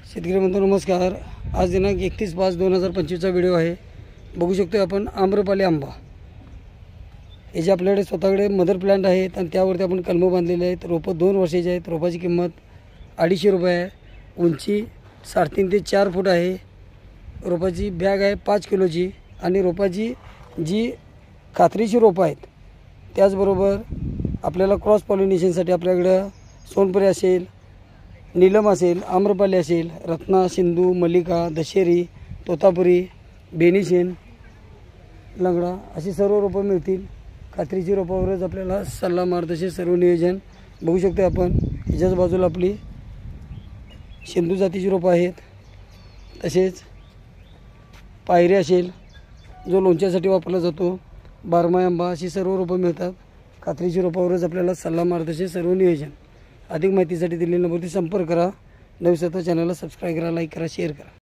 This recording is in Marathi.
शेतकरी बंधू नमस्कार। आज दिनांक 31/5/2025चा व्हिडिओ आहे। बघू शकतो आपण आम्रपाली आंबा, हे जे आपल्याकडे स्वतःकडे मदर प्लांट आहेत आणि त्यावरती आपण कलम बांधलेले आहेत। रोपं 2 वर्षाची आहेत। रोपाची किंमत 250 रुपये आहे। उंची 3.5 ते 4 फूट आहे। रोपाची बॅग आहे 5 किलोची आणि रोपाची जी खात्रीची रोपं आहेत त्याचबरोबर आपल्याला क्रॉस पॉलिनेशनसाठी आपल्याकडे सोनपरी असेल, नीलम असेल, आम्रपाली असेल, रत्ना, सिंधू, मल्लिका, दशेरी, तोतापुरी, बेनिशेन, लंगडा अशी सर्व रोपं मिळतील। खात्रीची रोपावरच आपल्याला सल्ला मार्गदर्शन सर्व नियोजन बघू शकतो आपण। ह्याच्याच बाजूला आपली सिंधू जातीची रोपं आहेत। तसेच पायरी असेल जो लोणच्यासाठी वापरला जातो, बारमाही आंबा अशी सर्व रोपं मिळतात। खात्रीची रोपावरच आपल्याला सल्ला मार्गदर्शन सर्व नियोजन। अधिक माहितीसाठी दिलेल्या नंबरवरती संपर्क करा। नवीन चॅनलला सबस्क्राईब करा, लाईक करा, शेअर करा।